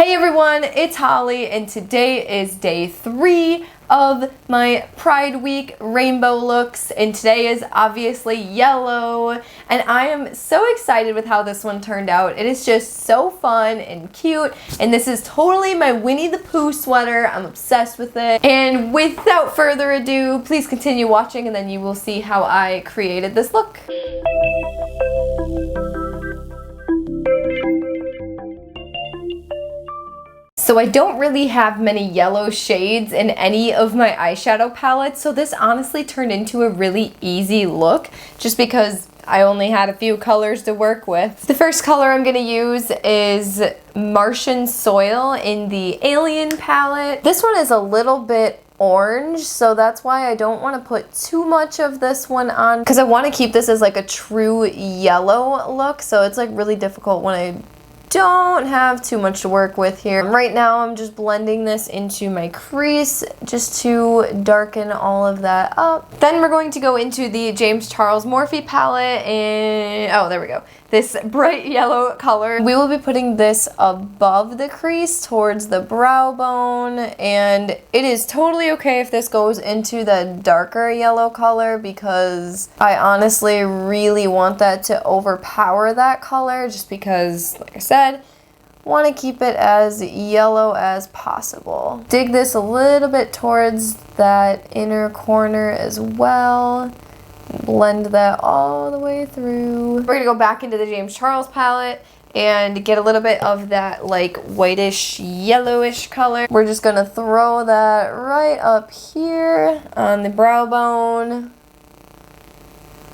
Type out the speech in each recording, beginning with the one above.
Hey everyone, it's Holly and today is day 3 of my Pride Week rainbow looks, and today is obviously yellow, and I am so excited with how this one turned out. It is just so fun and cute, and this is totally my Winnie the Pooh sweater. I'm obsessed with it, and without further ado, please continue watching and then you will see how I created this look. So I don't really have many yellow shades in any of my eyeshadow palettes, so this honestly turned into a really easy look just because I only had a few colors to work with. The first color I'm going to use is Martian Soil in the Alien palette. This one is a little bit orange, so that's why I don't want to put too much of this one on because I want to keep this as like a true yellow look, so it's like really difficult when I don't have too much to work with here. Right now I'm just blending this into my crease just to darken all of that up. Then we're going to go into the James Charles Morphe palette and, oh, there we go. This bright yellow color. We will be putting this above the crease towards the brow bone, and it is totally okay if this goes into the darker yellow color because I honestly really want that to overpower that color just because, like I said, want to keep it as yellow as possible. Dig this a little bit towards that inner corner as well. Blend that all the way through. We're gonna go back into the James Charles palette and get a little bit of that like whitish yellowish color. We're just gonna throw that right up here on the brow bone.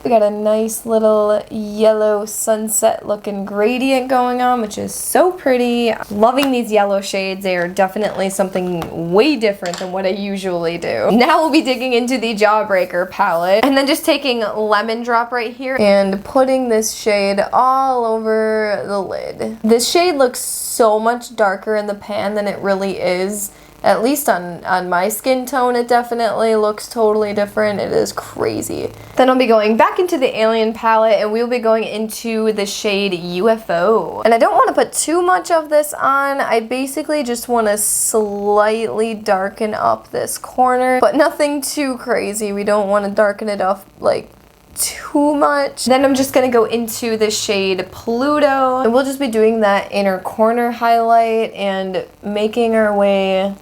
We got a nice little yellow sunset looking gradient going on, which is so pretty. Loving these yellow shades. They are definitely something way different than what I usually do. Now we'll be digging into the Jawbreaker palette and then just taking Lemon Drop right here and putting this shade all over the lid. This shade looks so much darker in the pan than it really is. At least on my skin tone, it definitely looks totally different. It is crazy. Then I'll be going back into the Alien palette and we'll be going into the shade UFO. And I don't want to put too much of this on. I basically just want to slightly darken up this corner, but nothing too crazy. We don't want to darken it up like too much. Then I'm just going to go into the shade Pluto, and we'll just be doing that inner corner highlight and making our way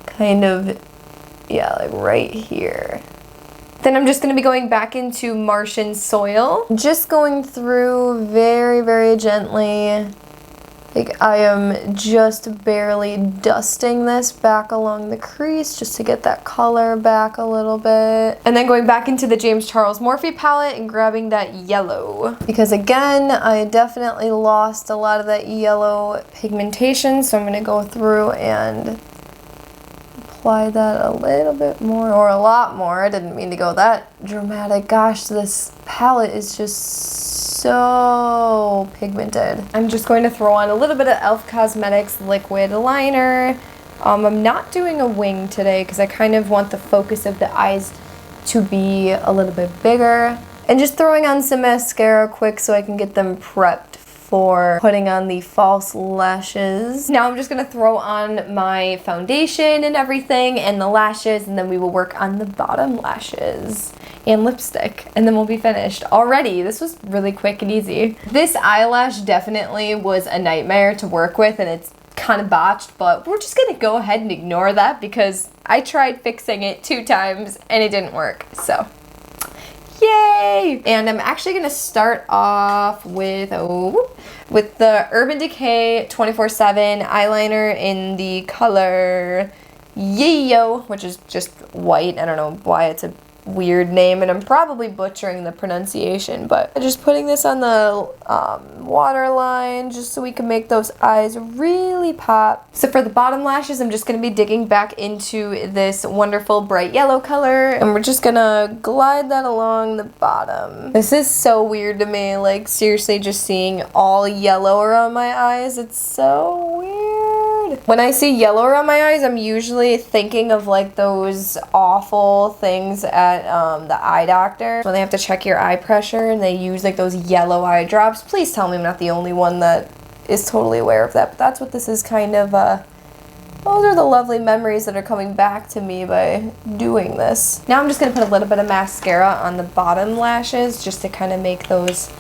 kind of, yeah, like right here. Then I'm just going to be going back into Martian Soil, just going through very, very gently. Like I am just barely dusting this back along the crease just to get that color back a little bit. And then going back into the James Charles Morphe palette and grabbing that yellow. Because again, I definitely lost a lot of that yellow pigmentation, so I'm going to go through and apply that a little bit more, or a lot more. I didn't mean to go that dramatic. Gosh, this palette is just so pigmented. I'm just going to throw on a little bit of e.l.f. Cosmetics liquid liner. I'm not doing a wing today because I kind of want the focus of the eyes to be a little bit bigger. And just throwing on some mascara quick so I can get them prepped for putting on the false lashes. Now I'm just gonna throw on my foundation and everything and the lashes, and then we will work on the bottom lashes and lipstick, and then we'll be finished. Already, this was really quick and easy. This eyelash definitely was a nightmare to work with, and it's kind of botched, but we're just gonna go ahead and ignore that because I tried fixing it 2 times and it didn't work, so yay! And I'm actually gonna start off with the Urban Decay 24/7 eyeliner in the color Yeyo, which is just white. I don't know why it's a weird name, and I'm probably butchering the pronunciation, but I'm just putting this on the waterline just so we can make those eyes really pop. So for the bottom lashes, I'm just going to be digging back into this wonderful bright yellow color, and we're just going to glide that along the bottom. This is so weird to me, like seriously just seeing all yellow around my eyes. It's so weird. When I see yellow around my eyes, I'm usually thinking of like those awful things at the eye doctor when they have to check your eye pressure and they use like those yellow eye drops. Please tell me I'm not the only one that is totally aware of that, but that's what this is kind of, those are the lovely memories that are coming back to me by doing this. Now I'm just going to put a little bit of mascara on the bottom lashes just to kind of make those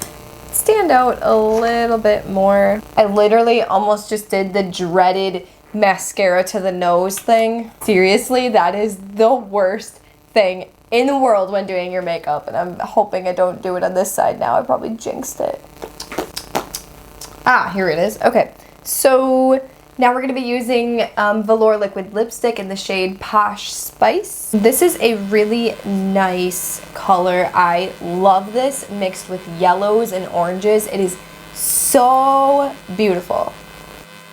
stand out a little bit more. I literally almost just did the dreaded mascara to the nose thing. Seriously, that is the worst thing in the world when doing your makeup, and I'm hoping I don't do it on this side now. I probably jinxed it. Ah, here it is. Okay, so now we're going to be using Velour liquid lipstick in the shade Posh Spice. This is a really nice color. I love this mixed with yellows and oranges. It is so beautiful.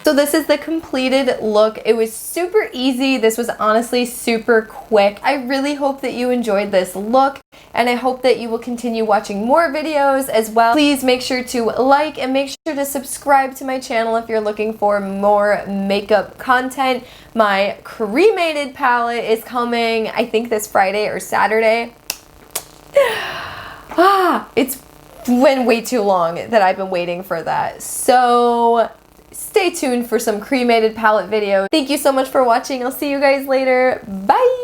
So this is the completed look. It was super easy. This was honestly super quick. I really hope that you enjoyed this look, and I hope that you will continue watching more videos as well. Please make sure to like and make sure to subscribe to my channel if you're looking for more makeup content. My cremated palette is coming, I think this Friday or Saturday. It's been way too long that I've been waiting for that. So stay tuned for some cremated palette videos. Thank you so much for watching. I'll see you guys later. Bye!